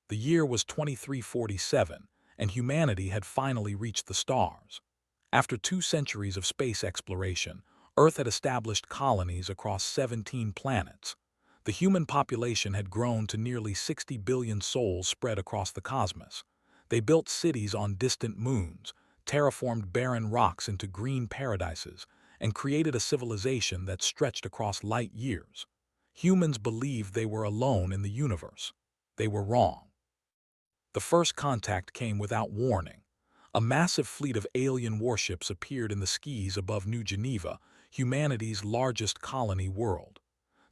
The year was 2347, and humanity had finally reached the stars. After 2 centuries of space exploration, Earth had established colonies across 17 planets. The human population had grown to nearly 60 billion souls spread across the cosmos. They built cities on distant moons, terraformed barren rocks into green paradises, and created a civilization that stretched across light years. Humans believed they were alone in the universe. They were wrong. The first contact came without warning. A massive fleet of alien warships appeared in the skies above New Geneva, humanity's largest colony world.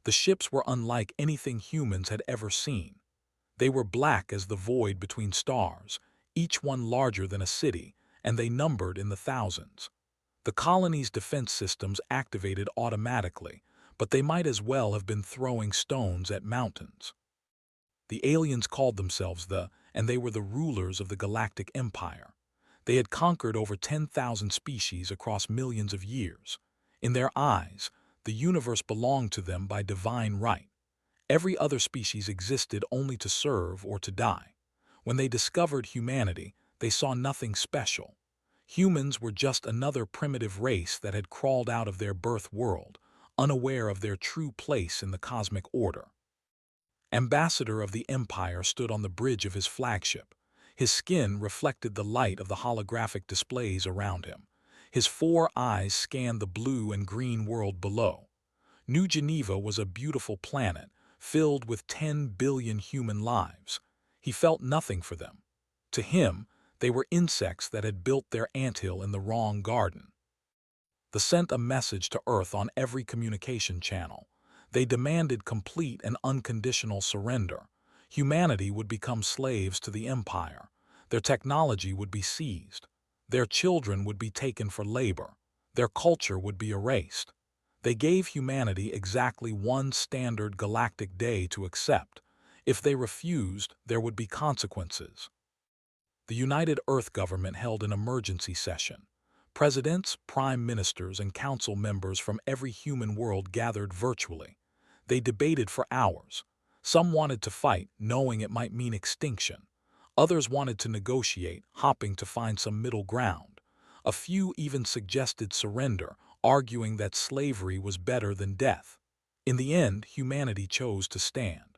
The ships were unlike anything humans had ever seen. They were black as the void between stars, each one larger than a city, and they numbered in the thousands. The colony's defense systems activated automatically, but they might as well have been throwing stones at mountains. The aliens called themselves and they were the rulers of the Galactic Empire. They had conquered over 10,000 species across millions of years. In their eyes, the universe belonged to them by divine right. Every other species existed only to serve or to die. When they discovered humanity, they saw nothing special. Humans were just another primitive race that had crawled out of their birth world, unaware of their true place in the cosmic order. Ambassador of the Empire stood on the bridge of his flagship. His skin reflected the light of the holographic displays around him. His 4 eyes scanned the blue and green world below. New Geneva was a beautiful planet, filled with 10 billion human lives. He felt nothing for them. To him, they were insects that had built their anthill in the wrong garden. They sent a message to Earth on every communication channel. They demanded complete and unconditional surrender. Humanity would become slaves to the Empire. Their technology would be seized. Their children would be taken for labor. Their culture would be erased. They gave humanity exactly one standard galactic day to accept. If they refused, there would be consequences. The United Earth government held an emergency session. Presidents, prime ministers, and council members from every human world gathered virtually. They debated for hours. Some wanted to fight, knowing it might mean extinction. Others wanted to negotiate, hoping to find some middle ground. A few even suggested surrender, arguing that slavery was better than death. In the end, humanity chose to stand.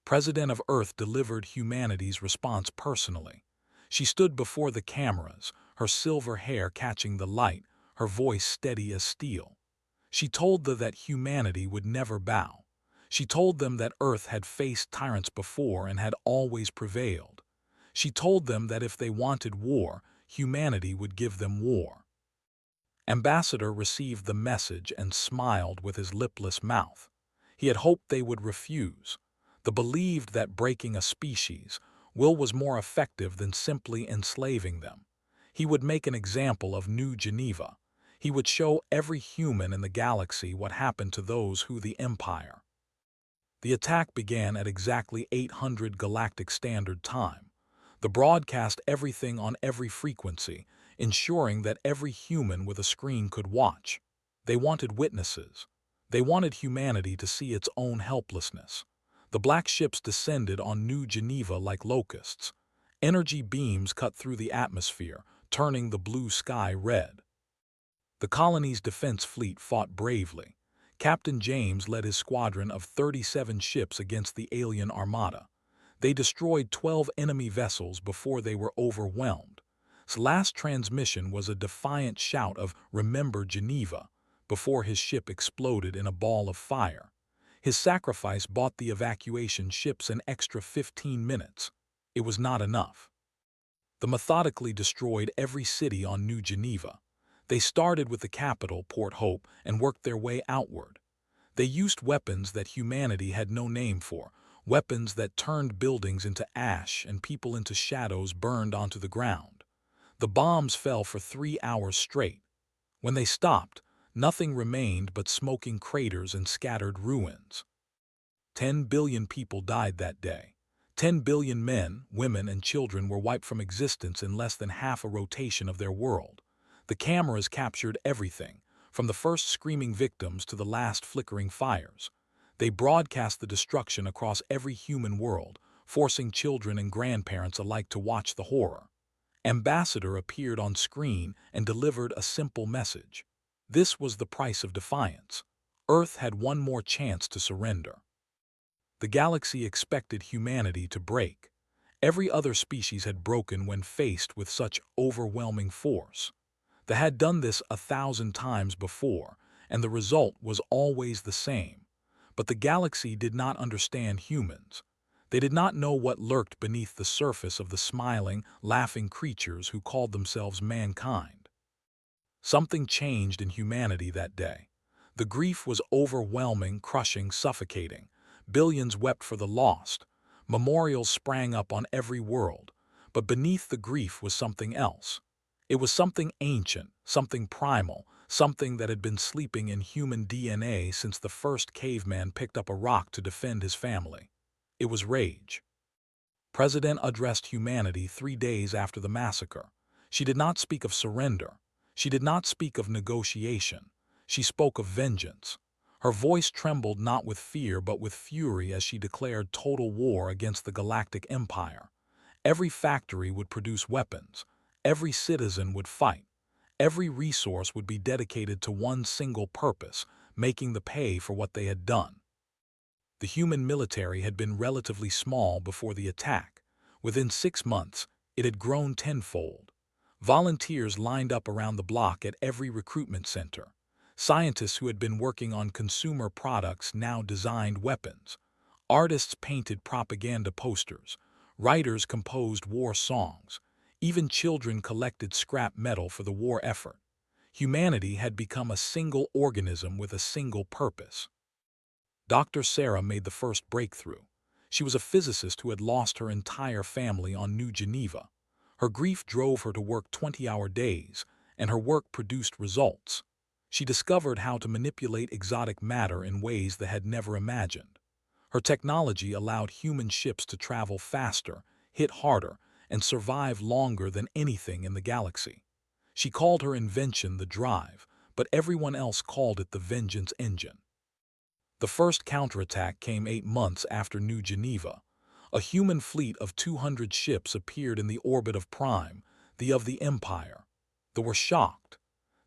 President of Earth delivered humanity's response personally. She stood before the cameras, her silver hair catching the light, her voice steady as steel. She told them that humanity would never bow. She told them that Earth had faced tyrants before and had always prevailed. She told them that if they wanted war, humanity would give them war. Ambassador received the message and smiled with his lipless mouth. He had hoped they would refuse. They believed that breaking a species' will was more effective than simply enslaving them. He would make an example of New Geneva. He would show every human in the galaxy what happened to those who the Empire. The attack began at exactly 800 Galactic Standard Time. The broadcast everything on every frequency, ensuring that every human with a screen could watch. They wanted witnesses. They wanted humanity to see its own helplessness. The black ships descended on New Geneva like locusts. Energy beams cut through the atmosphere, turning the blue sky red. The colony's defense fleet fought bravely. Captain James led his squadron of 37 ships against the alien armada. They destroyed 12 enemy vessels before they were overwhelmed. His last transmission was a defiant shout of "Remember Geneva," before his ship exploded in a ball of fire. His sacrifice bought the evacuation ships an extra 15 minutes. It was not enough. They methodically destroyed every city on New Geneva. They started with the capital, Port Hope, and worked their way outward. They used weapons that humanity had no name for, weapons that turned buildings into ash and people into shadows burned onto the ground. The bombs fell for 3 hours straight. When they stopped, nothing remained but smoking craters and scattered ruins. 10 billion people died that day. 10 billion men, women, and children were wiped from existence in less than half a rotation of their world. The cameras captured everything, from the first screaming victims to the last flickering fires. They broadcast the destruction across every human world, forcing children and grandparents alike to watch the horror. Ambassador appeared on screen and delivered a simple message. This was the price of defiance. Earth had one more chance to surrender. The galaxy expected humanity to break. Every other species had broken when faced with such overwhelming force. They had done this 1,000 times before, and the result was always the same. But the galaxy did not understand humans. They did not know what lurked beneath the surface of the smiling, laughing creatures who called themselves mankind. Something changed in humanity that day. The grief was overwhelming, crushing, suffocating. Billions wept for the lost. Memorials sprang up on every world. But beneath the grief was something else. It was something ancient, something primal, something that had been sleeping in human DNA since the first caveman picked up a rock to defend his family. It was rage. President addressed humanity 3 days after the massacre. She did not speak of surrender. She did not speak of negotiation. She spoke of vengeance. Her voice trembled not with fear but with fury as she declared total war against the Galactic Empire. Every factory would produce weapons. Every citizen would fight. Every resource would be dedicated to one single purpose, making the pay for what they had done. The human military had been relatively small before the attack. Within 6 months, it had grown tenfold. Volunteers lined up around the block at every recruitment center. Scientists who had been working on consumer products now designed weapons. Artists painted propaganda posters. Writers composed war songs. Even children collected scrap metal for the war effort. Humanity had become a single organism with a single purpose. Dr. Sarah made the first breakthrough. She was a physicist who had lost her entire family on New Geneva. Her grief drove her to work 20-hour days, and her work produced results. She discovered how to manipulate exotic matter in ways they had never imagined. Her technology allowed human ships to travel faster, hit harder, and survive longer than anything in the galaxy. She called her invention the Drive, but everyone else called it the Vengeance Engine. The first counterattack came 8 months after New Geneva. A human fleet of 200 ships appeared in the orbit of Prime, the Empire. They were shocked.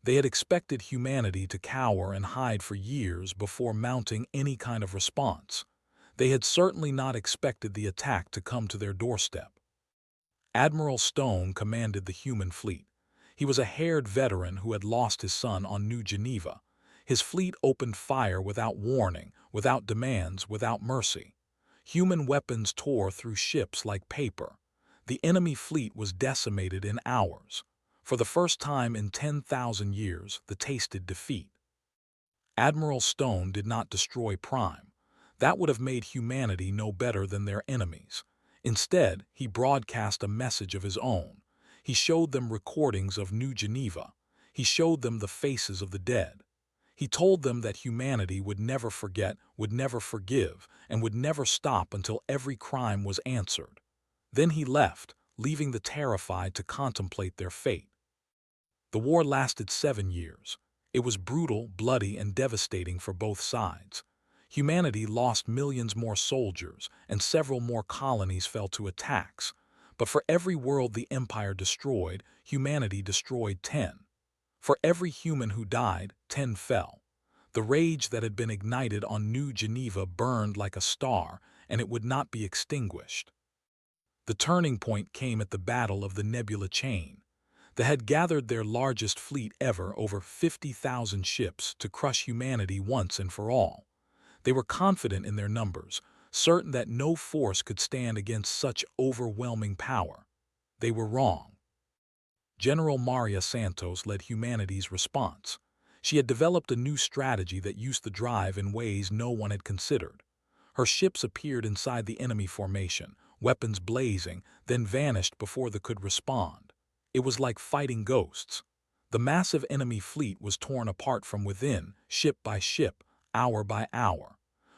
They had expected humanity to cower and hide for years before mounting any kind of response. They had certainly not expected the attack to come to their doorstep. Admiral Stone commanded the human fleet. He was a haired veteran who had lost his son on New Geneva. His fleet opened fire without warning, without demands, without mercy. Human weapons tore through ships like paper. The enemy fleet was decimated in hours. For the first time in 10,000 years, they tasted defeat. Admiral Stone did not destroy Prime. That would have made humanity no better than their enemies. Instead, he broadcast a message of his own. He showed them recordings of New Geneva. He showed them the faces of the dead. He told them that humanity would never forget, would never forgive, and would never stop until every crime was answered. Then he left, leaving the terrified to contemplate their fate. The war lasted 7 years. It was brutal, bloody, and devastating for both sides. Humanity lost millions more soldiers, and several more colonies fell to attacks. But for every world the Empire destroyed, humanity destroyed 10. For every human who died, 10 fell. The rage that had been ignited on New Geneva burned like a star, and it would not be extinguished. The turning point came at the Battle of the Nebula Chain. They had gathered their largest fleet ever, over 50,000 ships, to crush humanity once and for all. They were confident in their numbers, certain that no force could stand against such overwhelming power. They were wrong. General Maria Santos led humanity's response. She had developed a new strategy that used the drive in ways no one had considered. Her ships appeared inside the enemy formation, weapons blazing, then vanished before they could respond. It was like fighting ghosts. The massive enemy fleet was torn apart from within, ship by ship, hour by hour.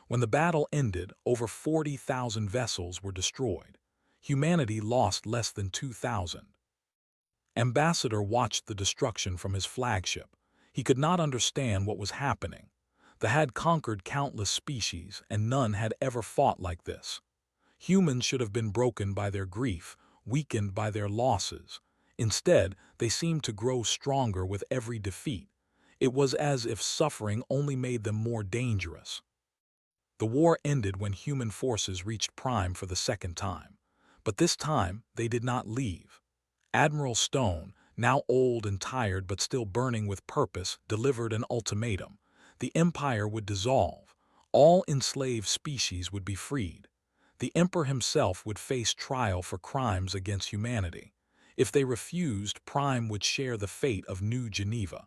When the battle ended, over 40,000 vessels were destroyed. Humanity lost less than 2,000. Ambassador watched the destruction from his flagship. He could not understand what was happening. They had conquered countless species, and none had ever fought like this. Humans should have been broken by their grief, weakened by their losses. Instead, they seemed to grow stronger with every defeat. It was as if suffering only made them more dangerous. The war ended when human forces reached Prime for the second time. But this time, they did not leave. Admiral Stone, now old and tired but still burning with purpose, delivered an ultimatum. The Empire would dissolve. All enslaved species would be freed. The Emperor himself would face trial for crimes against humanity. If they refused, Prime would share the fate of New Geneva.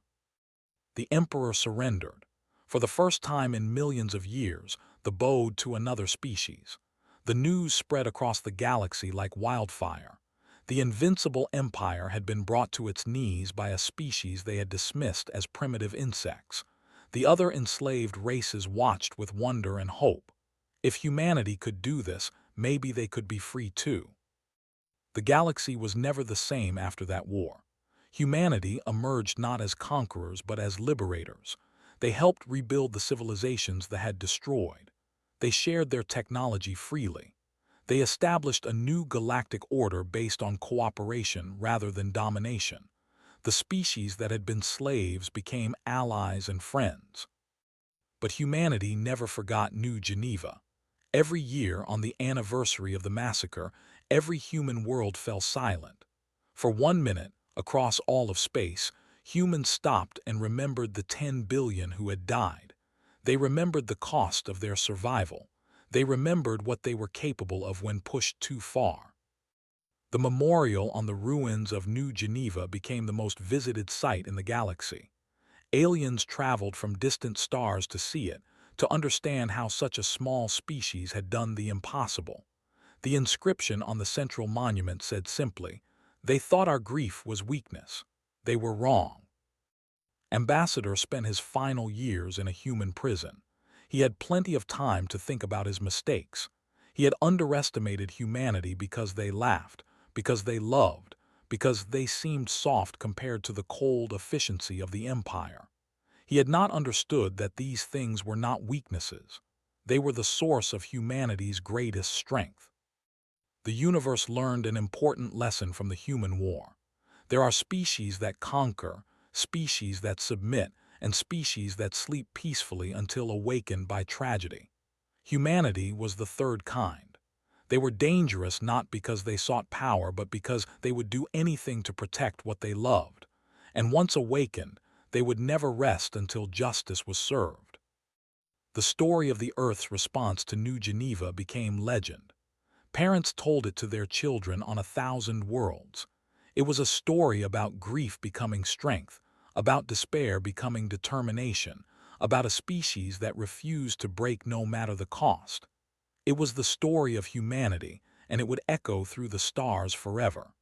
The Emperor surrendered. For the first time in millions of years, the bowed to another species. The news spread across the galaxy like wildfire. The invincible empire had been brought to its knees by a species they had dismissed as primitive insects. The other enslaved races watched with wonder and hope. If humanity could do this, maybe they could be free too. The galaxy was never the same after that war. Humanity emerged not as conquerors but as liberators. They helped rebuild the civilizations that had destroyed. They shared their technology freely. They established a new galactic order based on cooperation rather than domination. The species that had been slaves became allies and friends. But humanity never forgot New Geneva. Every year, on the anniversary of the massacre, every human world fell silent. For 1 minute, across all of space, humans stopped and remembered the 10 billion who had died. They remembered the cost of their survival. They remembered what they were capable of when pushed too far. The memorial on the ruins of New Geneva became the most visited site in the galaxy. Aliens traveled from distant stars to see it, to understand how such a small species had done the impossible. The inscription on the central monument said simply, "They thought our grief was weakness. They were wrong." Ambassador spent his final years in a human prison. He had plenty of time to think about his mistakes. He had underestimated humanity because they laughed, because they loved, because they seemed soft compared to the cold efficiency of the Empire. He had not understood that these things were not weaknesses. They were the source of humanity's greatest strength. The universe learned an important lesson from the human war. There are species that conquer, species that submit, and species that sleep peacefully until awakened by tragedy. Humanity was the third kind. They were dangerous not because they sought power, but because they would do anything to protect what they loved. And once awakened, they would never rest until justice was served. The story of the Earth's response to New Geneva became legend. Parents told it to their children on 1,000 worlds. It was a story about grief becoming strength, about despair becoming determination, about a species that refused to break no matter the cost. It was the story of humanity, and it would echo through the stars forever.